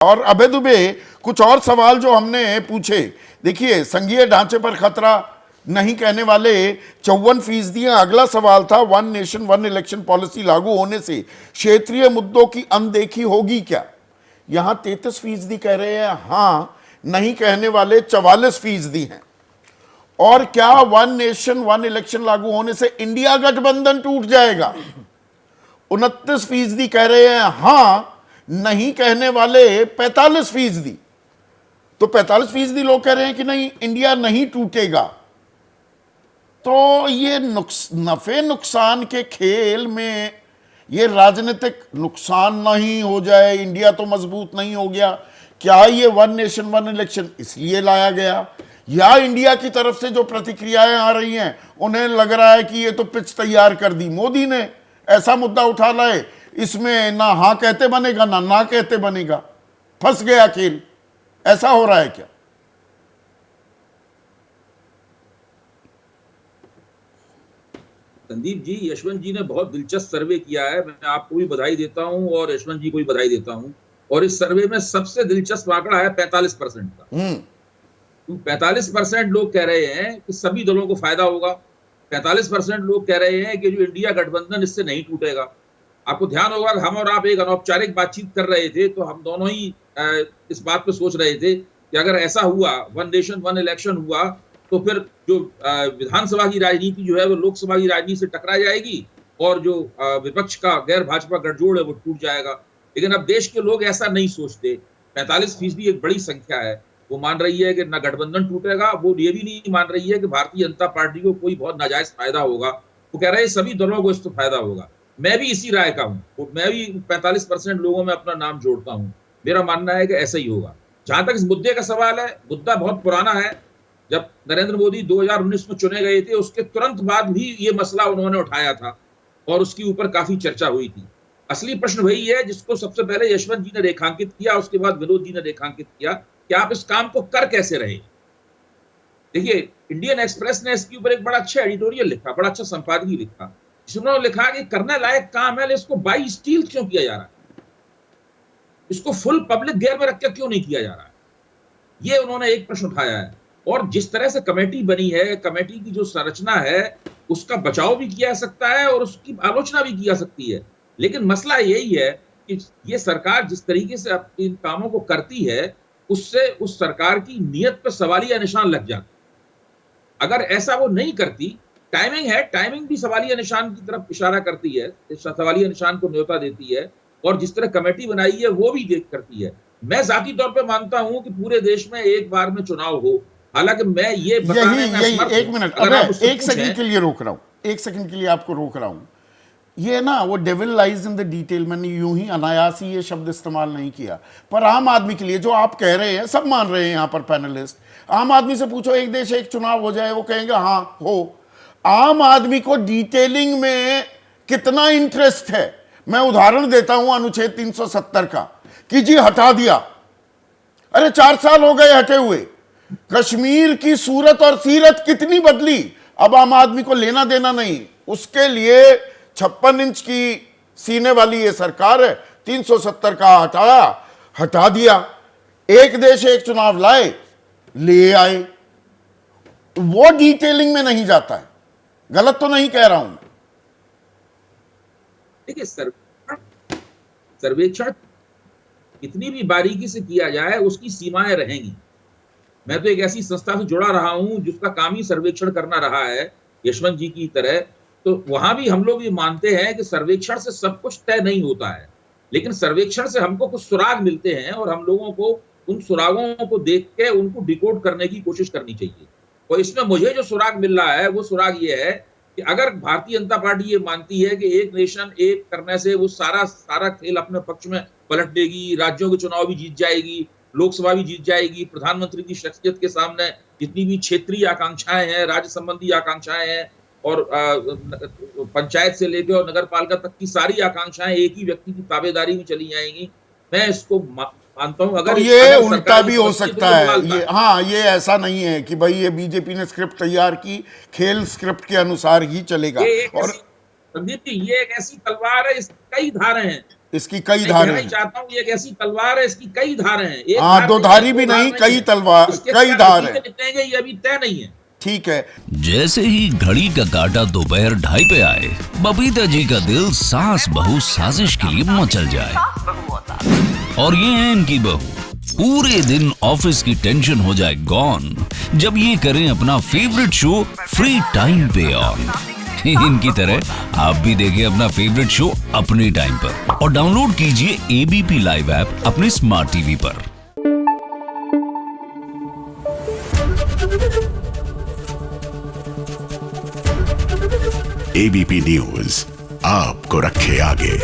और अभय दुबे, कुछ और सवाल जो हमने पूछे, देखिए संघीय ढांचे पर खतरा नहीं कहने वाले 54%। अगला सवाल था, one nation one election policy लागू होने से क्षेत्रीय मुद्दों की अनदेखी होगी क्या? यहां 33% कह रहे हैं हां, नहीं कहने वाले 44% हैं। और क्या वन नेशन वन इलेक्शन लागू होने से इंडिया गठबंधन टूट जाएगा? 29% कह रहे हैं हां, नहीं कहने वाले 45%। तो 45% लोग कह रहे हैं कि नहीं, इंडिया नहीं टूटेगा। तो ये नफे नुकसान के खेल में ये राजनीतिक नुकसान नहीं हो जाए, इंडिया तो मजबूत नहीं हो गया, क्या ये वन नेशन वन इलेक्शन इसलिए लाया गया, या इंडिया की तरफ से जो प्रतिक्रियाएं आ रही हैं उन्हें लग रहा है कि ये तो पिच तैयार कर दी मोदी ने, ऐसा मुद्दा उठा लाए, इसमें ना हाँ कहते बनेगा ना कहते बनेगा, फंस गया खेल, ऐसा हो रहा है क्या? संदीप जी, यशवंत जी ने बहुत दिलचस्प सर्वे किया है। मैं आपको भी बधाई देता हूं और यशवंत जी को भी बधाई देता हूं। और इस सर्वे में सबसे दिलचस्प आंकड़ा है 45% का। 45% लोग कह रहे हैं कि सभी दलों को फायदा होगा। 45% लोग कह रहे हैं कि जो इंडिया गठबंधन इससे नहीं टूटेगा। आपको ध्यान होगा कि हम और आप एक अनौपचारिक बातचीत कर रहे थे, तो हम दोनों ही इस बात पे सोच रहे थे कि अगर ऐसा हुआ, वन नेशन वन इलेक्शन हुआ, तो फिर जो विधानसभा की राजनीति जो है वो लोकसभा की राजनीति से टकरा जाएगी और जो विपक्ष का गैर भाजपा गठजोड़ है वो टूट जाएगा। लेकिन अब देश के लोग ऐसा नहीं सोचते। 45% एक बड़ी संख्या है। वो मान रही है कि न गठबंधन टूटेगा, वो ये भी नहीं मान रही है कि भारतीय जनता पार्टी को कोई बहुत नाजायज फायदा होगा। वो कह रहे हैं सभी दलों को इससे फायदा होगा। मैं भी इसी राय का हूं, मैं भी 45% लोगों में अपना नाम जोड़ता हूं। मेरा मानना है कि ऐसा ही होगा। जहां तक इस मुद्दे का सवाल है, मुद्दा बहुत पुराना है। जब नरेंद्र मोदी 2019 में चुने गए थे, उसके तुरंत बाद भी ये मसला उन्होंने उठाया था और उसके ऊपर काफी चर्चा हुई थी। असली प्रश्न वही है जिसको सबसे पहले यशवंत जी ने रेखांकित किया, उसके बाद विनोद जी ने रेखांकित किया कि आप इस काम को कर कैसे रहे। देखिए, इंडियन एक्सप्रेस ने इसके ऊपर एक बड़ा अच्छा एडिटोरियल लिखा, बड़ा अच्छा संपादकीय लिखा, जिसमें लिखा कि करने लायक काम है, इसको बाई स्टील क्यों किया जा रहा है, इसको फुल पब्लिक गेयर में रख के क्यों नहीं किया जा रहा है। ये उन्होंने एक प्रश्न उठाया है। और जिस तरह से कमेटी बनी है, कमेटी की जो संरचना है, उसका बचाव भी किया जा सकता है और उसकी आलोचना भी की जा सकती है। लेकिन मसला यही है कि ये सरकार जिस तरीके से इन कामों को करती है, उससे उस सरकार की नीयत पर सवालिया निशान लग जाता। अगर ऐसा वो नहीं करती, टाइमिंग है, टाइमिंग भी सवालिया निशान की तरफ इशारा करती है, सवालिया निशान को न्योता देती है। और जिस तरह कमेटी बनाई है वो भी देख करती है। मैं जाती तौर पे मानता हूं कि पूरे देश में एक बार में चुनाव हो। हालांकि मैं ये बताने में यही एक मिनट, एक सेकंड के लिए रोक रहा हूं, एक सेकंड के लिए आपको रोक रहा हूं। ये ना वो devil lies in the detail, मैंने यूं ही अनायास ही ये शब्द इस्तेमाल नहीं किया, पर आम आदमी के लिए जो आप कह रहे हैं, सब मान रहे हैं यहां पर पैनलिस्ट, आम आदमी से पूछो एक देश एक चुनाव हो जाए, वो कहेंगे हाँ हो। आम आदमी को डिटेलिंग में कितना इंटरेस्ट है? मैं उदाहरण देता हूं अनुच्छेद 370 का, कि जी हटा दिया, अरे 4 साल हो गए हटे हुए, कश्मीर की सूरत और सीरत कितनी बदली, अब आम आदमी को लेना देना नहीं। उसके लिए 56 इंच की सीने वाली ये सरकार है, 370 का हटा दिया, एक देश एक चुनाव लाए, ले आए। वो डिटेलिंग में नहीं जाता है। गलत तो नहीं कह रहा हूं। देखिए, सर्वेक्षण कितनी भी बारीकी से किया जाए, उसकी सीमाएं रहेंगी। मैं तो एक ऐसी संस्था से जुड़ा रहा हूं जिसका काम ही सर्वेक्षण करना रहा है, यशवंत जी की तरह। तो वहां भी हम लोग ये मानते हैं कि सर्वेक्षण से सब कुछ तय नहीं होता है, लेकिन सर्वेक्षण से हमको कुछ सुराग मिलते हैं और हम लोगों को उन सुरागों को देख के उनको डिकोड करने की कोशिश करनी चाहिए। और इसमें मुझे जो सुराग मिल रहा है, वो सुराग ये है कि अगर भारतीय जनता पार्टी ये मानती है कि एक नेशन एक करने से वो सारा खेल अपने पक्ष में पलट देगी, राज्यों के चुनाव भी जीत जाएगी, लोकसभा भी जीत जाएगी, प्रधानमंत्री की शख्सियत के सामने जितनी भी क्षेत्रीय आकांक्षाएं हैं, राज्य संबंधी आकांक्षाएं हैं और पंचायत से लेकर और नगर पालिका तक की सारी आकांक्षाएं एक ही व्यक्ति की ताबेदारी में चली जाएंगी। मैं इसको मानता हूं। अगर ये उल्टा भी हो सकता है, ये हाँ, ये ऐसा नहीं है कि भाई ये बीजेपी ने स्क्रिप्ट तैयार की, खेल स्क्रिप्ट के अनुसार ही चलेगा। और संदीप जी, ये एक ऐसी तलवार है, इसकी कई धारें हैं। इसकी कई मैं धारें कहना ही हैं। चाहता हूँ, ये एक ऐसी तलवार है, इसकी कई धारें हैं। एक हाँ, धार दो नहीं है, धारी भी दो धार नहीं, कई है। तलवार, इसके कई क्या धार नतीजे है। निकलेंगे ये अभी तय नहीं है। ठीक है। जैसे ही घड़ी का काटा दोपहर 2:30 पे आए, बबीता जी का दिल सास बहू साजिश के लिए मचल जाए। और ये है इनकी बहू, पूरे दिन ऑफिस की टेंशन हो जाए गॉन जब ये करें अपना फेवरेट शो फ्री टाइम पे ऑन। इनकी तरह आप भी देखें अपना फेवरेट शो अपने टाइम पर और डाउनलोड कीजिए एबीपी लाइव ऐप अपने स्मार्ट टीवी पर। एबीपी न्यूज आपको रखे आगे।